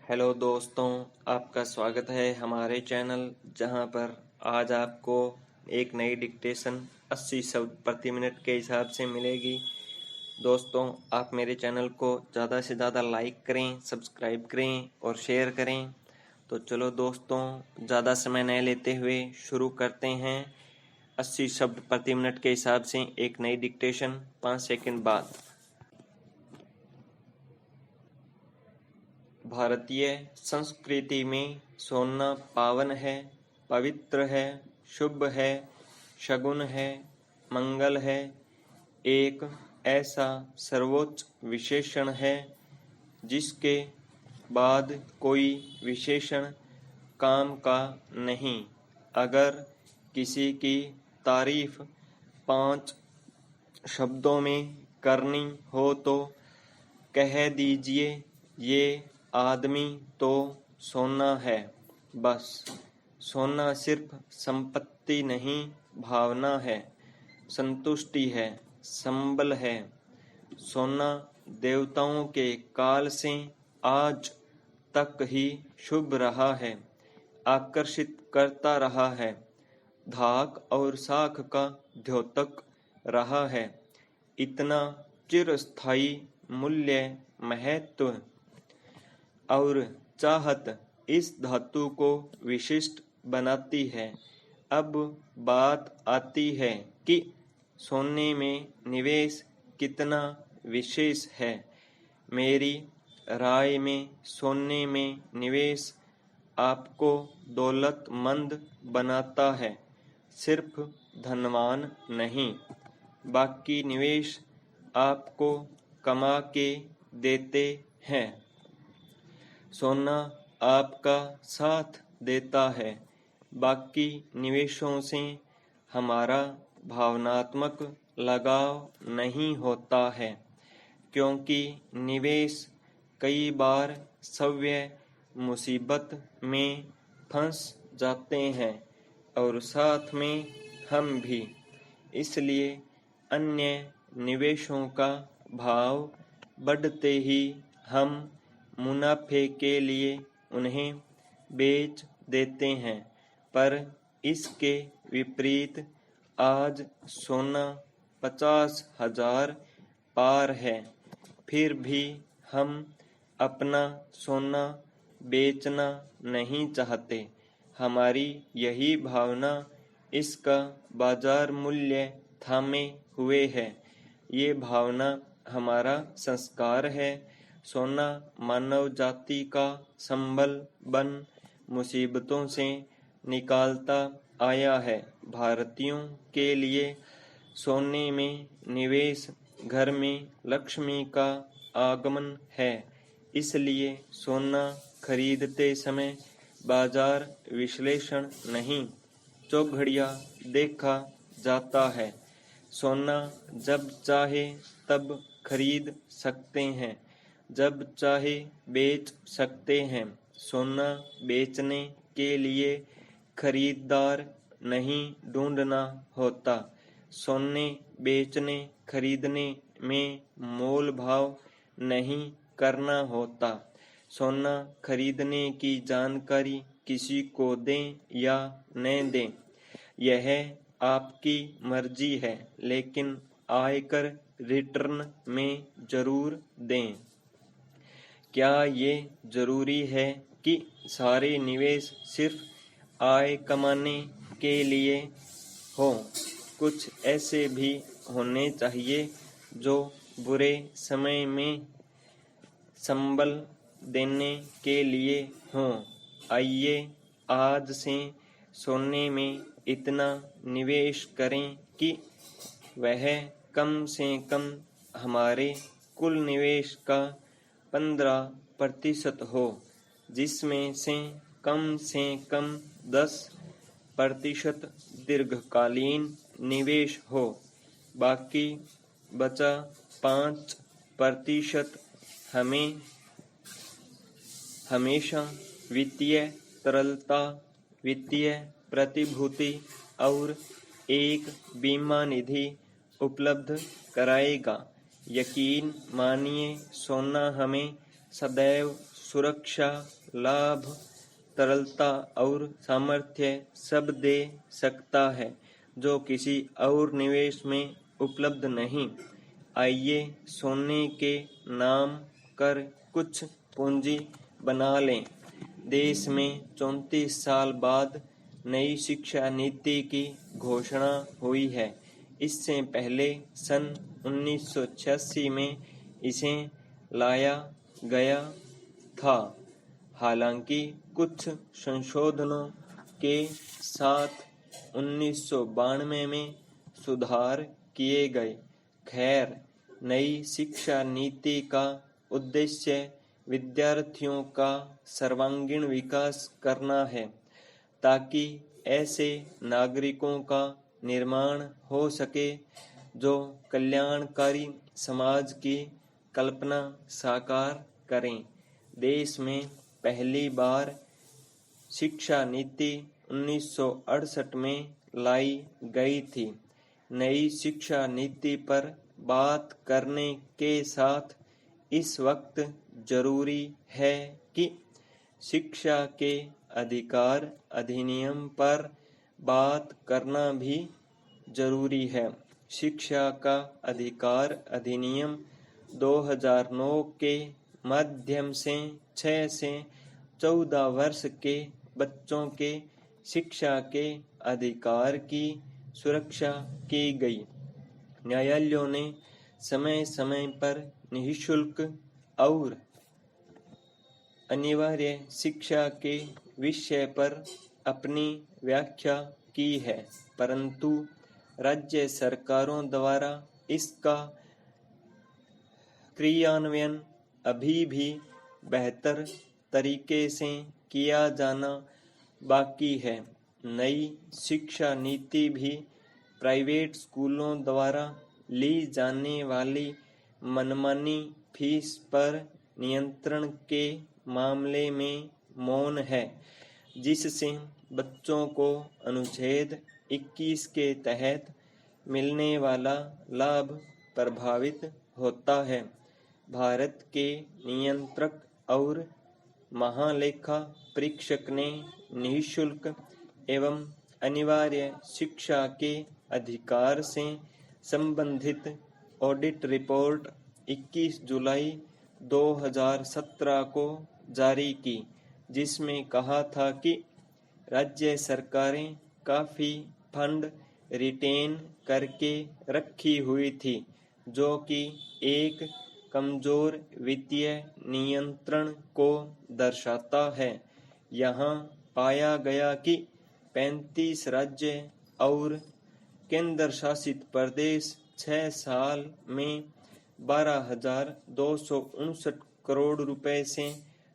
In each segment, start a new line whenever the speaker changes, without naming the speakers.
Hello दोस्तों, आपका स्वागत है हमारे चैनल जहां पर आज आपको एक नई डिक्टेशन 80 शब्द प्रति मिनट के हिसाब से मिलेगी। दोस्तों, आप मेरे चैनल को ज़्यादा से ज़्यादा लाइक करें, सब्सक्राइब करें और शेयर करें। तो चलो दोस्तों, ज़्यादा समय न लेते हुए शुरू करते हैं। 80 शब्द प्रति मिनट के हिसाब से एक नई डिक्टेशन 5 सेकंड बाद। भारतीय संस्कृति में सोना पावन है, पवित्र है, शुभ है, शगुन है, मंगल है। एक ऐसा सर्वोच्च विशेषण है जिसके बाद कोई विशेषण काम का नहीं। अगर किसी की तारीफ 5 शब्दों में करनी हो तो कह दीजिए, ये आदमी तो सोना है। बस सोना सिर्फ संपत्ति नहीं, भावना है, संतुष्टि है, संबल है। सोना देवताओं के काल से आज तक ही शुभ रहा है, आकर्षित करता रहा है, धाक और साख का द्योतक रहा है। इतना चिरस्थायी मूल्य, महत्व और चाहत इस धातु को विशिष्ट बनाती है। अब बात आती है कि सोने में निवेश कितना विशेष है। मेरी राय में सोने में निवेश आपको दौलतमंद बनाता है, सिर्फ धनवान नहीं। बाकी निवेश आपको कमा के देते हैं। सोना आपका साथ देता है। बाकी निवेशों से हमारा भावनात्मक लगाव नहीं होता है, क्योंकि निवेश कई बार सव्य मुसीबत में फंस जाते हैं और साथ में हम भी। इसलिए अन्य निवेशों का भाव बढ़ते ही हम मुनाफे के लिए उन्हें बेच देते हैं। पर इसके विपरीत आज सोना 50,000 पार है, फिर भी हम अपना सोना बेचना नहीं चाहते। हमारी यही भावना इसका बाजार मूल्य थामे हुए है। ये भावना हमारा संस्कार है। सोना मानव जाति का संबल बन मुसीबतों से निकालता आया है। भारतीयों के लिए सोने में निवेश घर में लक्ष्मी का आगमन है। इसलिए सोना खरीदते समय बाजार विश्लेषण नहीं, चौघड़िया देखा जाता है। सोना जब चाहे तब खरीद सकते हैं, जब चाहे बेच सकते हैं। सोना बेचने के लिए खरीदार नहीं ढूंढना होता। सोने बेचने खरीदने में मोल भाव नहीं करना होता। सोना खरीदने की जानकारी किसी को दें या न दें, यह आपकी मर्जी है, लेकिन आयकर रिटर्न में जरूर दें। क्या ये जरूरी है कि सारे निवेश सिर्फ आय कमाने के लिए हो? कुछ ऐसे भी होने चाहिए जो बुरे समय में संबल देने के लिए हों। आइए आज से सोने में इतना निवेश करें कि वह कम से कम हमारे कुल निवेश का 15% हो, जिसमें से कम 10% दीर्घकालीन निवेश हो। बाकी बचा 5% हमें हमेशा वित्तीय तरलता, वित्तीय प्रतिभूति और एक बीमा निधि उपलब्ध कराएगा। यकीन मानिए, सोना हमें सदैव सुरक्षा, लाभ, तरलता और सामर्थ्य सब दे सकता है जो किसी और निवेश में उपलब्ध नहीं। आइए सोने के नाम कर कुछ पूंजी बना लें। देश में 34 साल बाद नई शिक्षा नीति की घोषणा हुई है। इससे पहले सन 1986 में इसे लाया गया था। हालांकि कुछ संशोधनों के साथ 1992 में सुधार किए गए। खैर, नई शिक्षा नीति का उद्देश्य विद्यार्थियों का सर्वांगीण विकास करना है ताकि ऐसे नागरिकों का निर्माण हो सके जो कल्याणकारी समाज की कल्पना साकार करें। देश में पहली बार शिक्षा नीति 1968 में लाई गई थी। नई शिक्षा नीति पर बात करने के साथ इस वक्त जरूरी है कि शिक्षा के अधिकार अधिनियम पर बात करना भी जरूरी है। शिक्षा का अधिकार अधिनियम 2009 के माध्यम से 6 से 14 वर्ष के बच्चों के शिक्षा के अधिकार की सुरक्षा की गई। न्यायालयों ने समय समय पर निःशुल्क और अनिवार्य शिक्षा के विषय पर अपनी व्याख्या की है, परंतु राज्य सरकारों द्वारा इसका क्रियान्वयन अभी भी बेहतर तरीके से किया जाना बाकी है। नई शिक्षा नीति भी प्राइवेट स्कूलों द्वारा ली जाने वाली मनमानी फीस पर नियंत्रण के मामले में मौन है, जिससे बच्चों को अनुच्छेद 21 के तहत मिलने वाला लाभ प्रभावित होता है। भारत के नियंत्रक और महालेखा परीक्षक ने निःशुल्क एवं अनिवार्य शिक्षा के अधिकार से संबंधित ऑडिट रिपोर्ट 21 जुलाई 2017 को जारी की, जिसमें कहा था कि राज्य सरकारें काफी फंड रिटेन करके रखी हुई थी, जो कि एक कमजोर वित्तीय नियंत्रण को दर्शाता है। यहाँ पाया गया कि 35 राज्य और केंद्र शासित प्रदेश 6 साल में 12,259 करोड़ रुपए से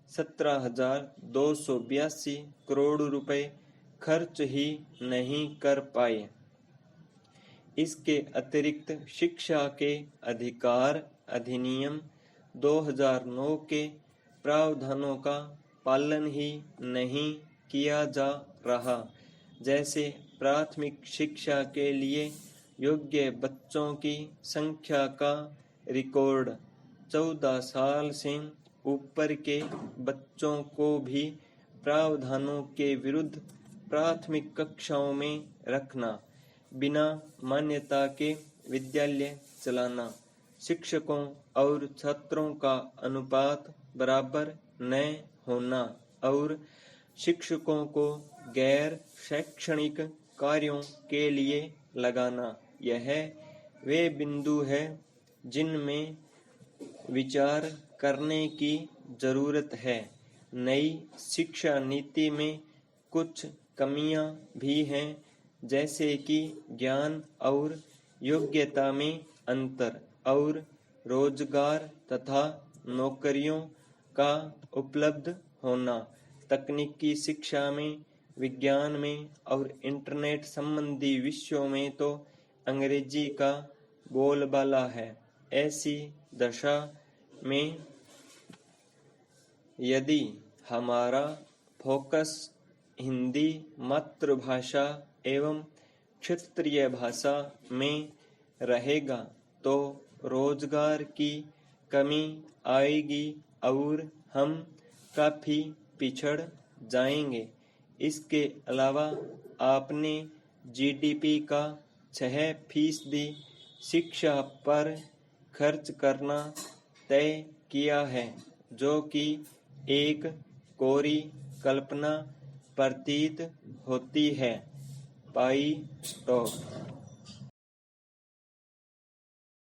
17,282 करोड़ रुपए खर्च ही नहीं कर पाए। इसके अतिरिक्त शिक्षा के अधिकार अधिनियम 2009 के प्रावधानों का पालन ही नहीं किया जा रहा, जैसे प्राथमिक शिक्षा के लिए योग्य बच्चों की संख्या का रिकॉर्ड, 14 साल से ऊपर के बच्चों को भी प्रावधानों के विरुद्ध प्राथमिक कक्षाओं में रखना, बिना मान्यता के विद्यालय चलाना, शिक्षकों और छात्रों का अनुपात बराबर न होना और शिक्षकों को गैर शैक्षणिक कार्यों के लिए लगाना, यह वे बिंदु हैं जिनमें विचार करने की जरूरत है। नई शिक्षा नीति में कुछ कमियां भी हैं, जैसे कि ज्ञान और योग्यता में अंतर और रोजगार तथा नौकरियों का उपलब्ध होना। तकनीकी शिक्षा में, विज्ञान में और इंटरनेट संबंधी विषयों में तो अंग्रेजी का बोलबाला है। ऐसी दशा में यदि हमारा फोकस हिंदी मातृभाषा एवं क्षेत्रीय भाषा में रहेगा तो रोजगार की कमी आएगी और हम काफ़ी पिछड़ जाएंगे। इसके अलावा आपने जीडीपी का 6% शिक्षा पर खर्च करना तय किया है, जो कि एक कोरी कल्पना प्रतीत होती है। पाई स्टॉक।